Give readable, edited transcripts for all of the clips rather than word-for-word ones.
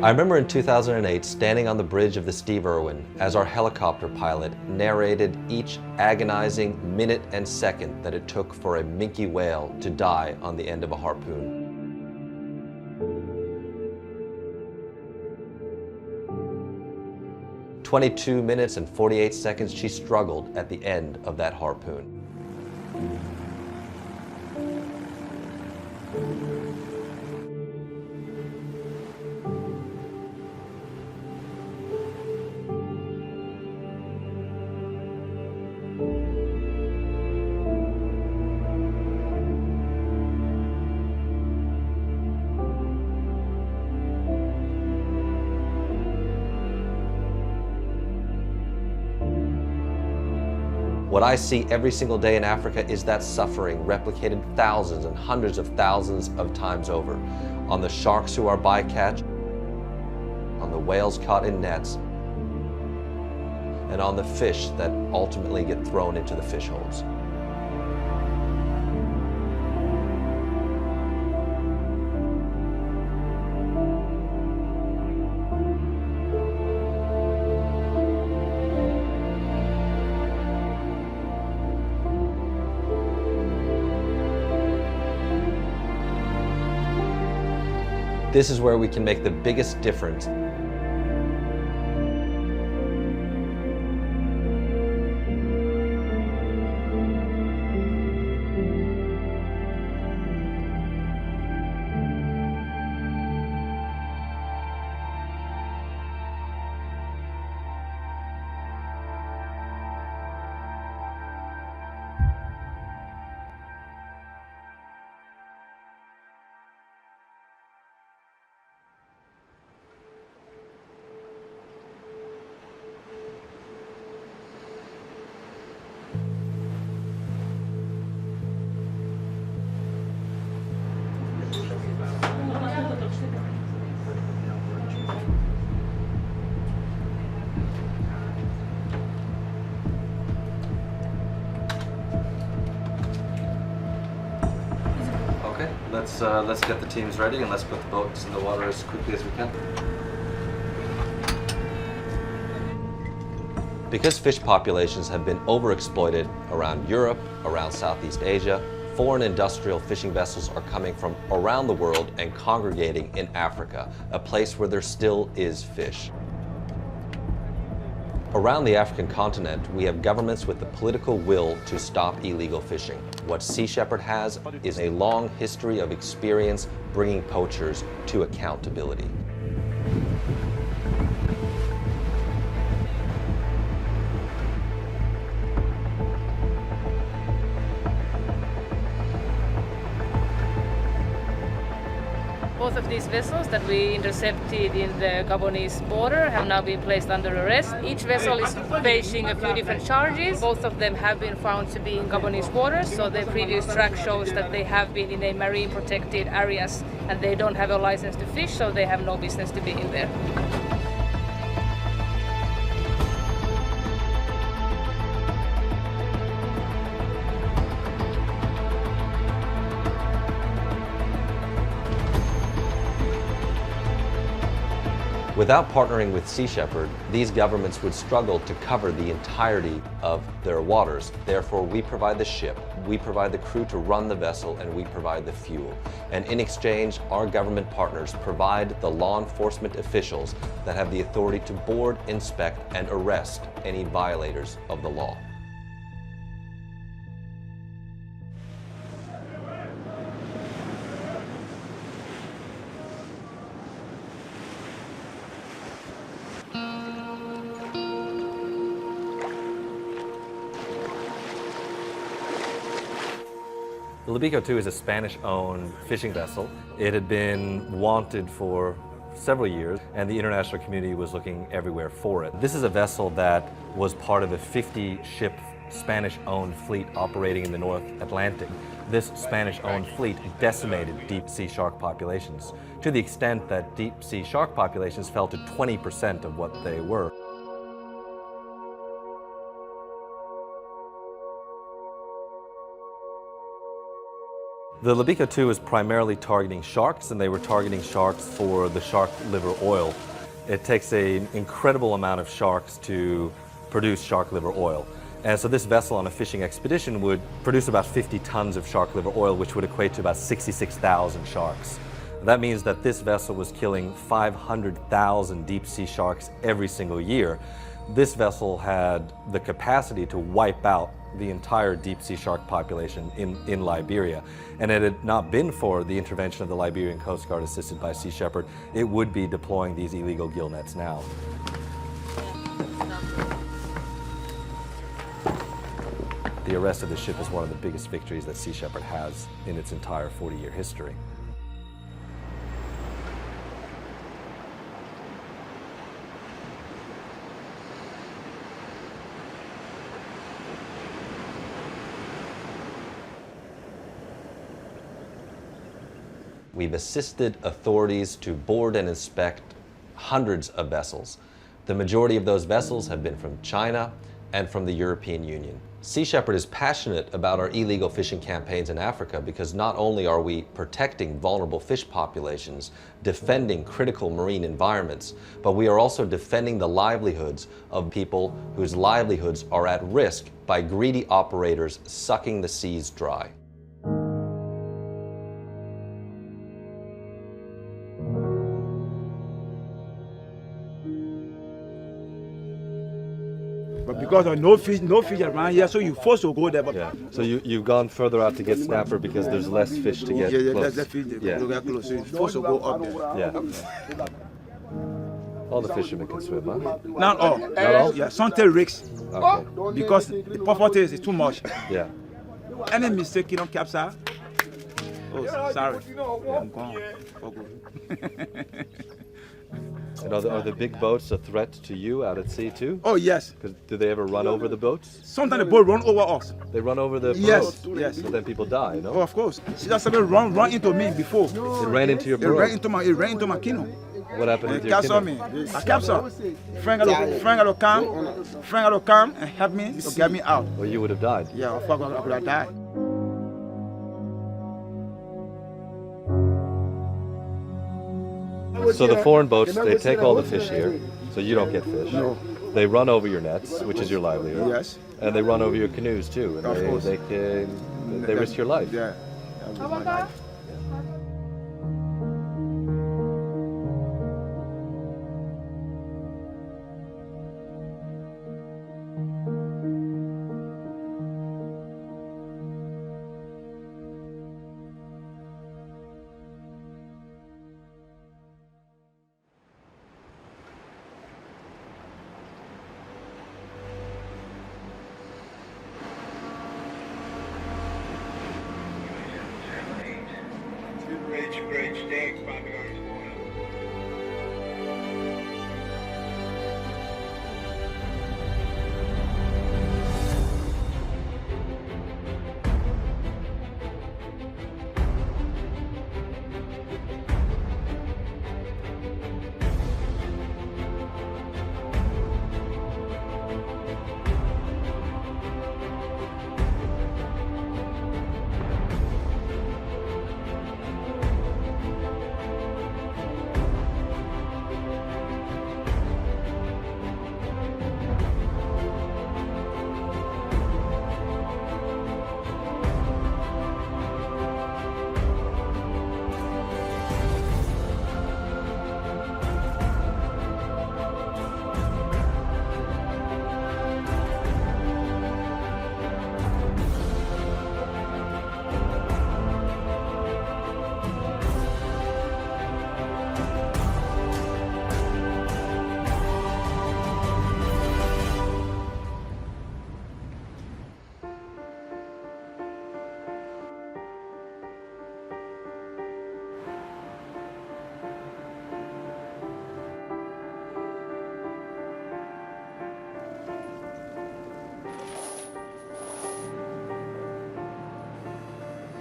I remember in 2008 standing on the bridge of the Steve Irwin as our helicopter pilot narrated each agonizing minute and second that it took for a minke whale to die on the end of a harpoon. "22 minutes and 48 seconds she struggled at the end of that harpoon. What I see every single day in Africa is that suffering replicated thousands and hundreds of thousands of times over. On the sharks who are bycatch, on the whales caught in nets, and on the fish that ultimately get thrown into the fish holes. This is where we can make the biggest difference. Let's get the teams ready and let's put the boats in the water as quickly as we can. Because fish populations have been overexploited around Europe, around Southeast Asia, foreign industrial fishing vessels are coming from around the world and congregating in Africa, a place where there still is fish. Around the African continent, we have governments with the political will to stop illegal fishing. What Sea Shepherd has is a long history of experience bringing poachers to accountability. Both of these vessels that we intercepted in the Gabonese border have now been placed under arrest. Each vessel is facing a few different charges. Both of them have been found to be in Gabonese waters, so their previous track shows that they have been in a marine protected areas and they don't have a license to fish, so they have no business to be in there. Without partnering with Sea Shepherd, these governments would struggle to cover the entirety of their waters. Therefore, we provide the ship, we provide the crew to run the vessel, and we provide the fuel. And in exchange, our government partners provide the law enforcement officials that have the authority to board, inspect, and arrest any violators of the law. The Libico II is a Spanish-owned fishing vessel. It had been wanted for several years, and the international community was looking everywhere for it. This is a vessel that was part of a 50-ship Spanish-owned fleet operating in the North Atlantic. This Spanish-owned fleet decimated deep-sea shark populations, to the extent that deep-sea shark populations fell to 20% of what they were. The Libico 2 is primarily targeting sharks, and they were targeting sharks for the shark liver oil. It takes an incredible amount of sharks to produce shark liver oil. And so this vessel on a fishing expedition would produce about 50 tons of shark liver oil, which would equate to about 66,000 sharks. That means that this vessel was killing 500,000 deep sea sharks every single year. This vessel had the capacity to wipe out the entire deep sea shark population in Liberia. And had it not been for the intervention of the Liberian Coast Guard assisted by Sea Shepherd, it would be deploying these illegal gill nets now. The arrest of the ship is one of the biggest victories that Sea Shepherd has in its entire 40-year history. We've assisted authorities to board and inspect hundreds of vessels. The majority of those vessels have been from China and from the European Union. Sea Shepherd is passionate about our illegal fishing campaigns in Africa because not only are we protecting vulnerable fish populations, defending critical marine environments, but we are also defending the livelihoods of people whose livelihoods are at risk by greedy operators sucking the seas dry. But because of no fish around here, so you're forced to go there. But Yeah. So you've gone further out to get snapper because there's less fish to get close. that's fish Yeah. to get close. So you're forced to go up there. Yeah. All the fishermen can swim, huh? Not all. Not all? Yeah, some take risks Okay. because the poverty is too much. Yeah. Any mistake, you don't capture. Oh, sorry. Yeah, I'm gone. For good. And are the big boats a threat to you out at sea too? Oh, yes. 'Cause do they ever run over the boats? Sometimes the boat run over us. They run over the Yes, boat? yes. So then people die, Oh, no? of course. See that somebody run into me before. It ran into your It ran boat. into my canoe. What happened They with your captured canoe? me. I captured. Friend got to come and help me to get me out. Well, you would have died. Yeah, of course I could have died. So the foreign boats, they take all the fish here, so you don't get fish. No. They run over your nets, which is your livelihood. Yes. And they run over your canoes too. And Of course. they risk your life. Yeah. That was my life. Great steaks, probably already spoiled.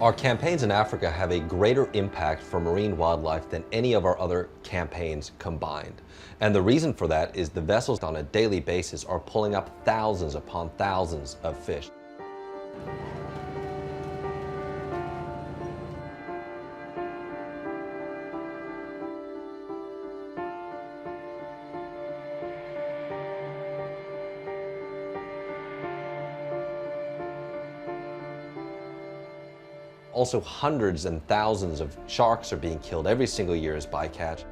Our campaigns in Africa have a greater impact for marine wildlife than any of our other campaigns combined. And the reason for that is the vessels on a daily basis are pulling up thousands upon thousands of fish. Also, hundreds and thousands of sharks are being killed every single year as bycatch.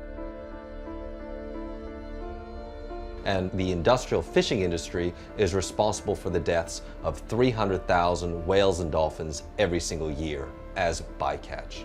And the industrial fishing industry is responsible for the deaths of 300,000 whales and dolphins every single year as bycatch.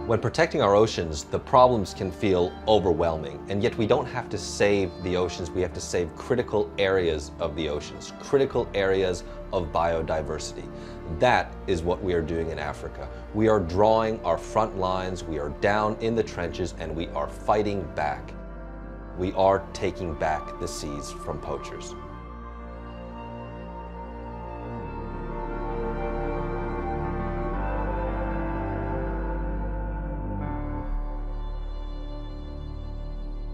When protecting our oceans, the problems can feel overwhelming, and yet we don't have to save the oceans, we have to save critical areas of the oceans, critical areas of biodiversity. That is what we are doing in Africa. We are drawing our front lines, we are down in the trenches, and we are fighting back. We are taking back the seas from poachers.